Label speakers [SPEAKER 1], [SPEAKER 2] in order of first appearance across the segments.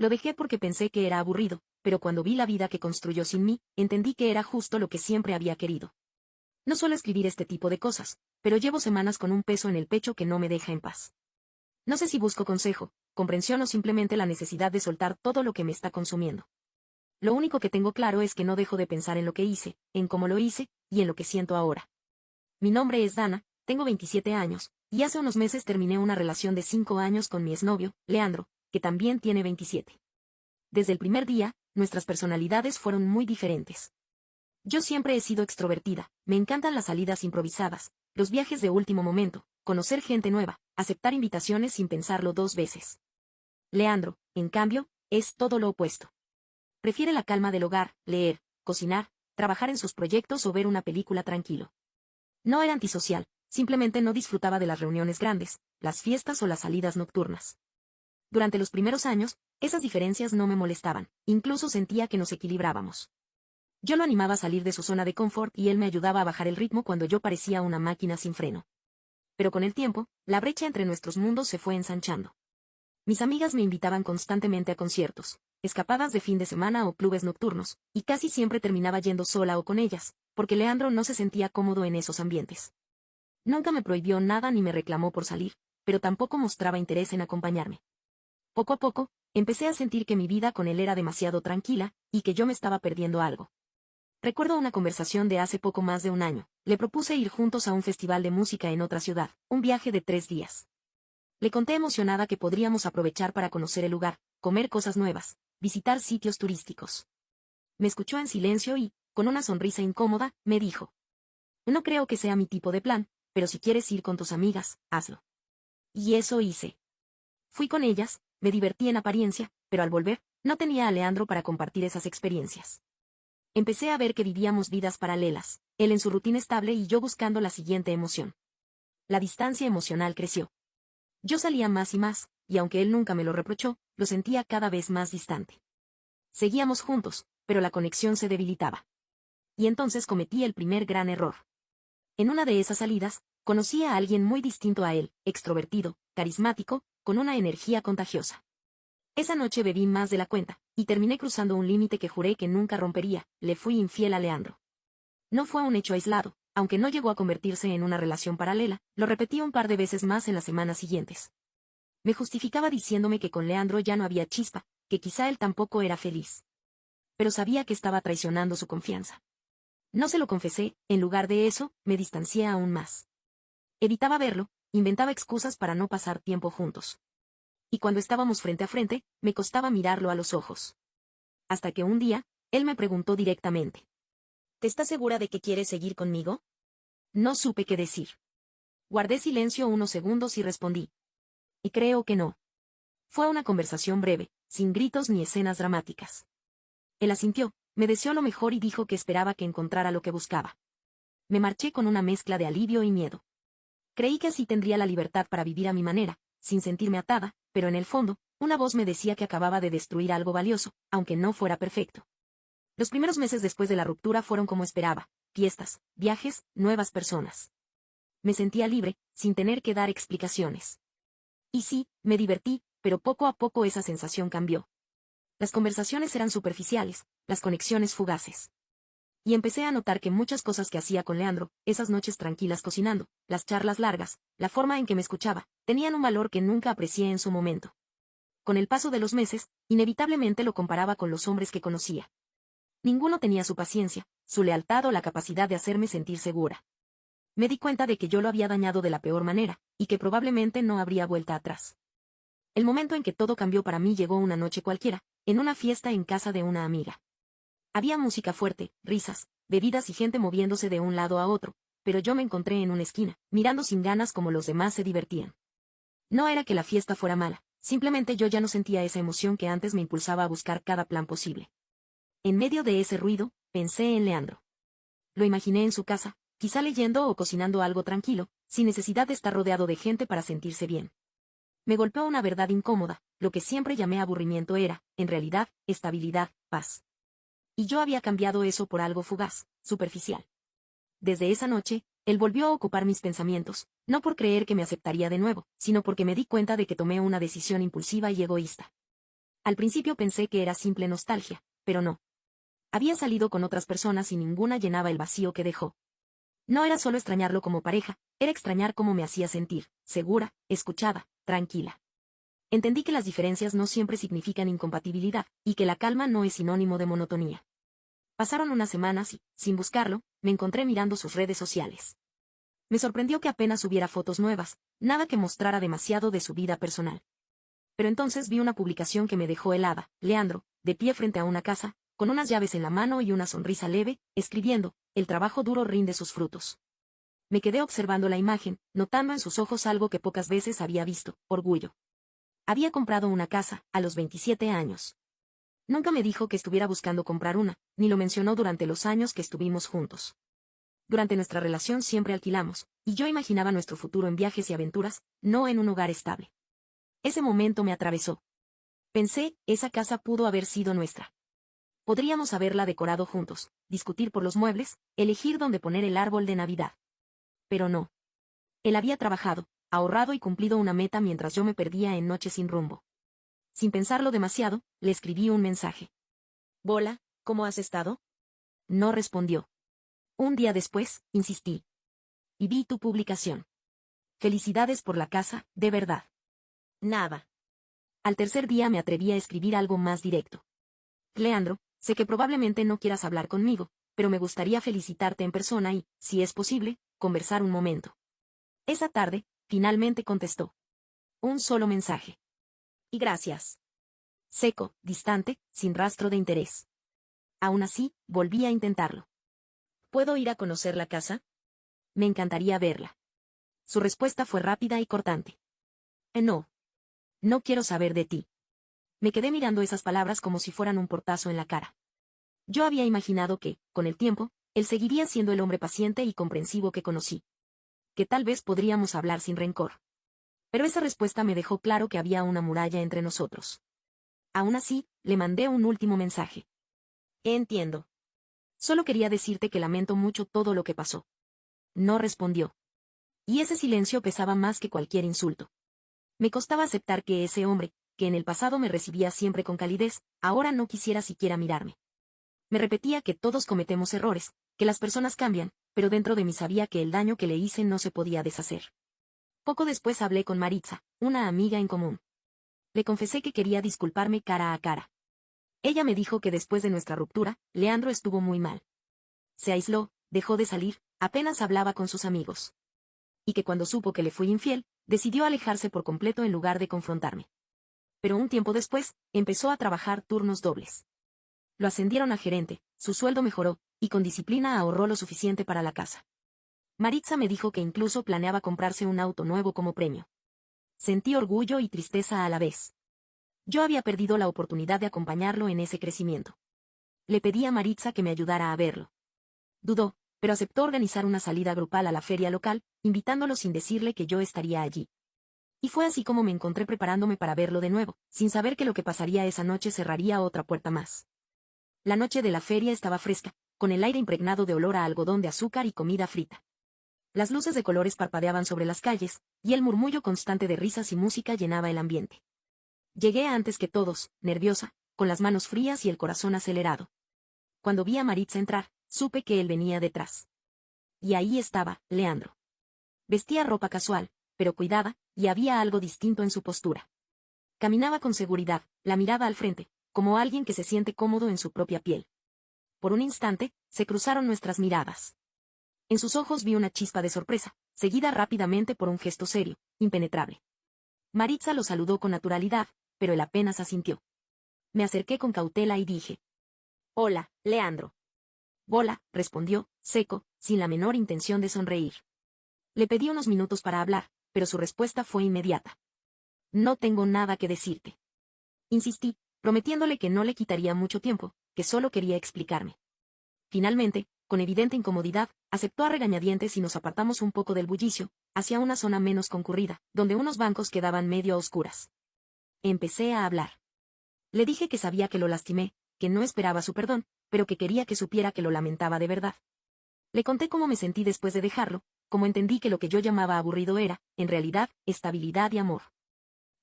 [SPEAKER 1] Lo dejé porque pensé que era aburrido, pero cuando vi la vida que construyó sin mí, entendí que era justo lo que siempre había querido. No suelo escribir este tipo de cosas, pero llevo semanas con un peso en el pecho que no me deja en paz. No sé si busco consejo, comprensión o simplemente la necesidad de soltar todo lo que me está consumiendo. Lo único que tengo claro es que no dejo de pensar en lo que hice, en cómo lo hice, y en lo que siento ahora. Mi nombre es Dana, tengo 27 años, y hace unos meses terminé una relación de 5 años con mi exnovio, Leandro, que también tiene 27. Desde el primer día, nuestras personalidades fueron muy diferentes. Yo siempre he sido extrovertida, me encantan las salidas improvisadas, los viajes de último momento, conocer gente nueva, aceptar invitaciones sin pensarlo 2 veces. Leandro, en cambio, es todo lo opuesto. Prefiere la calma del hogar, leer, cocinar, trabajar en sus proyectos o ver una película tranquilo. No era antisocial, simplemente no disfrutaba de las reuniones grandes, las fiestas o las salidas nocturnas. Durante los primeros años, esas diferencias no me molestaban, incluso sentía que nos equilibrábamos. Yo lo animaba a salir de su zona de confort y él me ayudaba a bajar el ritmo cuando yo parecía una máquina sin freno. Pero con el tiempo, la brecha entre nuestros mundos se fue ensanchando. Mis amigas me invitaban constantemente a conciertos, escapadas de fin de semana o clubes nocturnos, y casi siempre terminaba yendo sola o con ellas, porque Leandro no se sentía cómodo en esos ambientes. Nunca me prohibió nada ni me reclamó por salir, pero tampoco mostraba interés en acompañarme. Poco a poco, empecé a sentir que mi vida con él era demasiado tranquila, y que yo me estaba perdiendo algo. Recuerdo una conversación de hace poco más de un año. Le propuse ir juntos a un festival de música en otra ciudad, un viaje de 3 días. Le conté emocionada que podríamos aprovechar para conocer el lugar, comer cosas nuevas, visitar sitios turísticos. Me escuchó en silencio y, con una sonrisa incómoda, me dijo: "No creo que sea mi tipo de plan, pero si quieres ir con tus amigas, hazlo". Y eso hice. Fui con ellas, me divertí en apariencia, pero al volver, no tenía a Leandro para compartir esas experiencias. Empecé a ver que vivíamos vidas paralelas, él en su rutina estable y yo buscando la siguiente emoción. La distancia emocional creció. Yo salía más y más, y aunque él nunca me lo reprochó, lo sentía cada vez más distante. Seguíamos juntos, pero la conexión se debilitaba. Y entonces cometí el primer gran error. En una de esas salidas, conocí a alguien muy distinto a él, extrovertido, carismático, con una energía contagiosa. Esa noche bebí más de la cuenta, y terminé cruzando un límite que juré que nunca rompería. Le fui infiel a Leandro. No fue un hecho aislado, aunque no llegó a convertirse en una relación paralela, lo repetí un par de veces más en las semanas siguientes. Me justificaba diciéndome que con Leandro ya no había chispa, que quizá él tampoco era feliz. Pero sabía que estaba traicionando su confianza. No se lo confesé, en lugar de eso, me distancié aún más. Evitaba verlo, inventaba excusas para no pasar tiempo juntos. Y cuando estábamos frente a frente, me costaba mirarlo a los ojos. Hasta que un día, él me preguntó directamente: "¿Te estás segura de que quieres seguir conmigo?". No supe qué decir. Guardé silencio unos segundos y respondí: "Y creo que no". Fue una conversación breve, sin gritos ni escenas dramáticas. Él asintió, me deseó lo mejor y dijo que esperaba que encontrara lo que buscaba. Me marché con una mezcla de alivio y miedo. Creí que así tendría la libertad para vivir a mi manera, sin sentirme atada, pero en el fondo, una voz me decía que acababa de destruir algo valioso, aunque no fuera perfecto. Los primeros meses después de la ruptura fueron como esperaba: fiestas, viajes, nuevas personas. Me sentía libre, sin tener que dar explicaciones. Y sí, me divertí, pero poco a poco esa sensación cambió. Las conversaciones eran superficiales, las conexiones fugaces. Y empecé a notar que muchas cosas que hacía con Leandro, esas noches tranquilas cocinando, las charlas largas, la forma en que me escuchaba, tenían un valor que nunca aprecié en su momento. Con el paso de los meses, inevitablemente lo comparaba con los hombres que conocía. Ninguno tenía su paciencia, su lealtad o la capacidad de hacerme sentir segura. Me di cuenta de que yo lo había dañado de la peor manera, y que probablemente no habría vuelta atrás. El momento en que todo cambió para mí llegó una noche cualquiera, en una fiesta en casa de una amiga. Había música fuerte, risas, bebidas y gente moviéndose de un lado a otro, pero yo me encontré en una esquina, mirando sin ganas como los demás se divertían. No era que la fiesta fuera mala, simplemente yo ya no sentía esa emoción que antes me impulsaba a buscar cada plan posible. En medio de ese ruido, pensé en Leandro. Lo imaginé en su casa, quizá leyendo o cocinando algo tranquilo, sin necesidad de estar rodeado de gente para sentirse bien. Me golpeó una verdad incómoda: lo que siempre llamé aburrimiento era, en realidad, estabilidad, paz. Y yo había cambiado eso por algo fugaz, superficial. Desde esa noche, él volvió a ocupar mis pensamientos, no por creer que me aceptaría de nuevo, sino porque me di cuenta de que tomé una decisión impulsiva y egoísta. Al principio pensé que era simple nostalgia, pero no. Había salido con otras personas y ninguna llenaba el vacío que dejó. No era solo extrañarlo como pareja, era extrañar cómo me hacía sentir, segura, escuchada, tranquila. Entendí que las diferencias no siempre significan incompatibilidad, y que la calma no es sinónimo de monotonía. Pasaron unas semanas y, sin buscarlo, me encontré mirando sus redes sociales. Me sorprendió que apenas hubiera fotos nuevas, nada que mostrara demasiado de su vida personal. Pero entonces vi una publicación que me dejó helada, Leandro, de pie frente a una casa, con unas llaves en la mano y una sonrisa leve, escribiendo, el trabajo duro rinde sus frutos. Me quedé observando la imagen, notando en sus ojos algo que pocas veces había visto, orgullo. Había comprado una casa, a los 27 años. Nunca me dijo que estuviera buscando comprar una, ni lo mencionó durante los años que estuvimos juntos. Durante nuestra relación siempre alquilamos, y yo imaginaba nuestro futuro en viajes y aventuras, no en un hogar estable. Ese momento me atravesó. Pensé, esa casa pudo haber sido nuestra. Podríamos haberla decorado juntos, discutir por los muebles, elegir dónde poner el árbol de Navidad. Pero no. Él había trabajado, ahorrado y cumplido una meta mientras yo me perdía en noches sin rumbo. Sin pensarlo demasiado, le escribí un mensaje. «Hola, ¿cómo has estado?» No respondió. Un día después, insistí. Y vi tu publicación. Felicidades por la casa, de verdad. Nada. Al tercer día me atreví a escribir algo más directo. Leandro, sé que probablemente no quieras hablar conmigo, pero me gustaría felicitarte en persona y, si es posible, conversar un momento. Esa tarde, finalmente contestó. Un solo mensaje. Y gracias. Seco, distante, sin rastro de interés. Aún así, volví a intentarlo. ¿Puedo ir a conocer la casa? Me encantaría verla. Su respuesta fue rápida y cortante. No. No quiero saber de ti. Me quedé mirando esas palabras como si fueran un portazo en la cara. Yo había imaginado que, con el tiempo, él seguiría siendo el hombre paciente y comprensivo que conocí. Que tal vez podríamos hablar sin rencor. Pero esa respuesta me dejó claro que había una muralla entre nosotros. Aún así, le mandé un último mensaje. Entiendo. Solo quería decirte que lamento mucho todo lo que pasó. No respondió. Y ese silencio pesaba más que cualquier insulto. Me costaba aceptar que ese hombre, que en el pasado me recibía siempre con calidez, ahora no quisiera siquiera mirarme. Me repetía que todos cometemos errores, que las personas cambian, pero dentro de mí sabía que el daño que le hice no se podía deshacer. Poco después hablé con Maritza, una amiga en común. Le confesé que quería disculparme cara a cara. Ella me dijo que después de nuestra ruptura, Leandro estuvo muy mal. Se aisló, dejó de salir, apenas hablaba con sus amigos. Y que cuando supo que le fui infiel, decidió alejarse por completo en lugar de confrontarme. Pero un tiempo después, empezó a trabajar turnos dobles. Lo ascendieron a gerente, su sueldo mejoró, y con disciplina ahorró lo suficiente para la casa. Maritza me dijo que incluso planeaba comprarse un auto nuevo como premio. Sentí orgullo y tristeza a la vez. Yo había perdido la oportunidad de acompañarlo en ese crecimiento. Le pedí a Maritza que me ayudara a verlo. Dudó, pero aceptó organizar una salida grupal a la feria local, invitándolo sin decirle que yo estaría allí. Y fue así como me encontré preparándome para verlo de nuevo, sin saber que lo que pasaría esa noche cerraría otra puerta más. La noche de la feria estaba fresca, con el aire impregnado de olor a algodón de azúcar y comida frita. Las luces de colores parpadeaban sobre las calles, y el murmullo constante de risas y música llenaba el ambiente. Llegué antes que todos, nerviosa, con las manos frías y el corazón acelerado. Cuando vi a Maritza entrar, supe que él venía detrás. Y ahí estaba, Leandro. Vestía ropa casual, pero cuidada, y había algo distinto en su postura. Caminaba con seguridad, la mirada al frente, como alguien que se siente cómodo en su propia piel. Por un instante, se cruzaron nuestras miradas. En sus ojos vi una chispa de sorpresa, seguida rápidamente por un gesto serio, impenetrable. Maritza lo saludó con naturalidad, pero él apenas asintió. Me acerqué con cautela y dije: «Hola, Leandro». «Hola», respondió, seco, sin la menor intención de sonreír. Le pedí unos minutos para hablar, pero su respuesta fue inmediata. «No tengo nada que decirte». Insistí, prometiéndole que no le quitaría mucho tiempo, que solo quería explicarme. Finalmente, con evidente incomodidad, aceptó a regañadientes y nos apartamos un poco del bullicio, hacia una zona menos concurrida, donde unos bancos quedaban medio a oscuras. Empecé a hablar. Le dije que sabía que lo lastimé, que no esperaba su perdón, pero que quería que supiera que lo lamentaba de verdad. Le conté cómo me sentí después de dejarlo, cómo entendí que lo que yo llamaba aburrido era, en realidad, estabilidad y amor.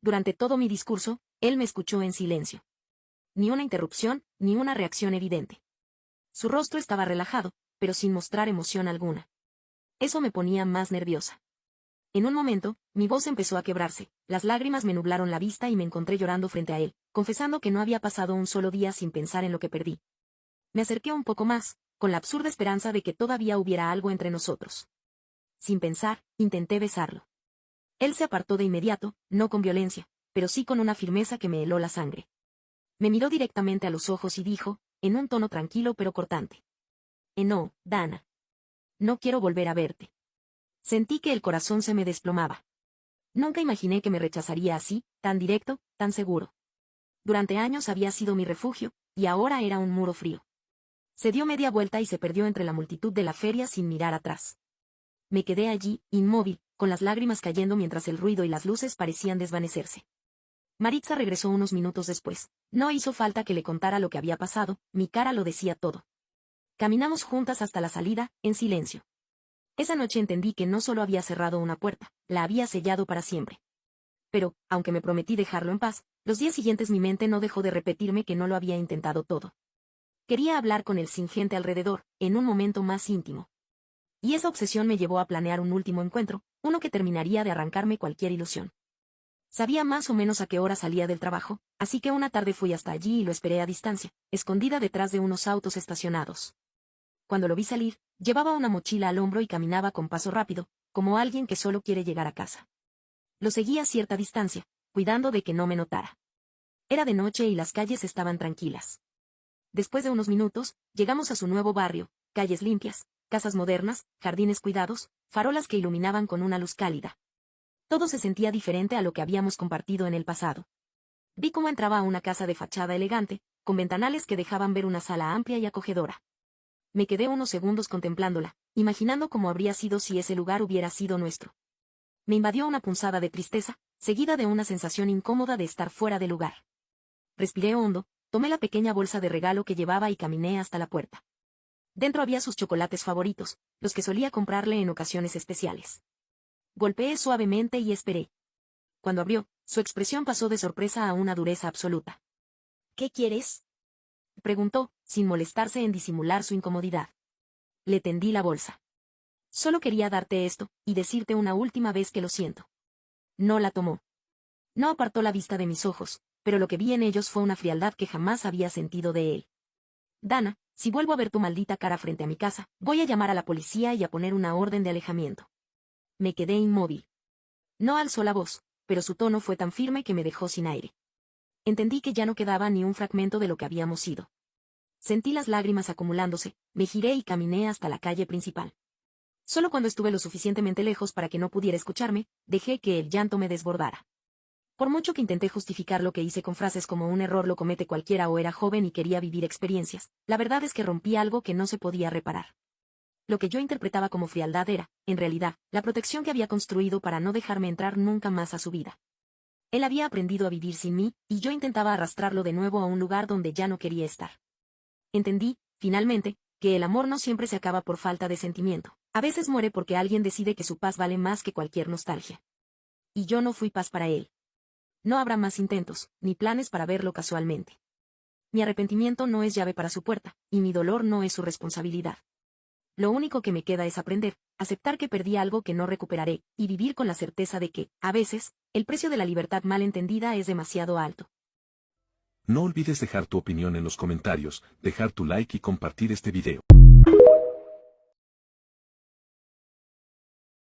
[SPEAKER 1] Durante todo mi discurso, Él me escuchó en silencio. Ni una interrupción, ni una reacción evidente. Su rostro estaba relajado, pero sin mostrar emoción alguna. Eso me ponía más nerviosa. En un momento, mi voz empezó a quebrarse, las lágrimas me nublaron la vista y me encontré llorando frente a él, confesando que no había pasado un solo día sin pensar en lo que perdí. Me acerqué un poco más, con la absurda esperanza de que todavía hubiera algo entre nosotros. Sin pensar, intenté besarlo. Él se apartó de inmediato, no con violencia, pero sí con una firmeza que me heló la sangre. Me miró directamente a los ojos y dijo, en un tono tranquilo pero cortante. No, Dana. No quiero volver a verte. Sentí que el corazón se me desplomaba. Nunca imaginé que me rechazaría así, tan directo, tan seguro. Durante años había sido mi refugio, y ahora era un muro frío. Se dio media vuelta y se perdió entre la multitud de la feria sin mirar atrás. Me quedé allí, inmóvil, con las lágrimas cayendo mientras el ruido y las luces parecían desvanecerse. Maritza regresó unos minutos después. No hizo falta que le contara lo que había pasado, mi cara lo decía todo. Caminamos juntas hasta la salida, en silencio. Esa noche entendí que no solo había cerrado una puerta, la había sellado para siempre. Pero, aunque me prometí dejarlo en paz, los días siguientes mi mente no dejó de repetirme que no lo había intentado todo. Quería hablar con él sin gente alrededor, en un momento más íntimo. Y esa obsesión me llevó a planear un último encuentro, uno que terminaría de arrancarme cualquier ilusión. Sabía más o menos a qué hora salía del trabajo, así que una tarde fui hasta allí y lo esperé a distancia, escondida detrás de unos autos estacionados. Cuando lo vi salir, llevaba una mochila al hombro y caminaba con paso rápido, como alguien que solo quiere llegar a casa. Lo seguí a cierta distancia, cuidando de que no me notara. Era de noche y las calles estaban tranquilas. Después de unos minutos, llegamos a su nuevo barrio, calles limpias, casas modernas, jardines cuidados, farolas que iluminaban con una luz cálida. Todo se sentía diferente a lo que habíamos compartido en el pasado. Vi cómo entraba a una casa de fachada elegante, con ventanales que dejaban ver una sala amplia y acogedora. Me quedé unos segundos contemplándola, imaginando cómo habría sido si ese lugar hubiera sido nuestro. Me invadió una punzada de tristeza, seguida de una sensación incómoda de estar fuera de lugar. Respiré hondo, tomé la pequeña bolsa de regalo que llevaba y caminé hasta la puerta. Dentro había sus chocolates favoritos, los que solía comprarle en ocasiones especiales. Golpeé suavemente y esperé. Cuando abrió, su expresión pasó de sorpresa a una dureza absoluta. ¿Qué quieres?, preguntó, sin molestarse en disimular su incomodidad. Le tendí la bolsa. Solo quería darte esto, y decirte una última vez que lo siento. No la tomó. No apartó la vista de mis ojos, pero lo que vi en ellos fue una frialdad que jamás había sentido de él. Dana, si vuelvo a ver tu maldita cara frente a mi casa, voy a llamar a la policía y a poner una orden de alejamiento. Me quedé inmóvil. No alzó la voz, pero su tono fue tan firme que me dejó sin aire. Entendí que ya no quedaba ni un fragmento de lo que habíamos sido. Sentí las lágrimas acumulándose, me giré y caminé hasta la calle principal. Solo cuando estuve lo suficientemente lejos para que no pudiera escucharme, dejé que el llanto me desbordara. Por mucho que intenté justificar lo que hice con frases como un error lo comete cualquiera o era joven y quería vivir experiencias, la verdad es que rompí algo que no se podía reparar. Lo que yo interpretaba como frialdad era, en realidad, la protección que había construido para no dejarme entrar nunca más a su vida. Él había aprendido a vivir sin mí, y yo intentaba arrastrarlo de nuevo a un lugar donde ya no quería estar. Entendí, finalmente, que el amor no siempre se acaba por falta de sentimiento. A veces muere porque alguien decide que su paz vale más que cualquier nostalgia. Y yo no fui paz para él. No habrá más intentos, ni planes para verlo casualmente. Mi arrepentimiento no es llave para su puerta, y mi dolor no es su responsabilidad. Lo único que me queda es aprender, aceptar que perdí algo que no recuperaré, y vivir con la certeza de que, a veces, el precio de la libertad mal entendida es demasiado alto.
[SPEAKER 2] No olvides dejar tu opinión en los comentarios, dejar tu like y compartir este video.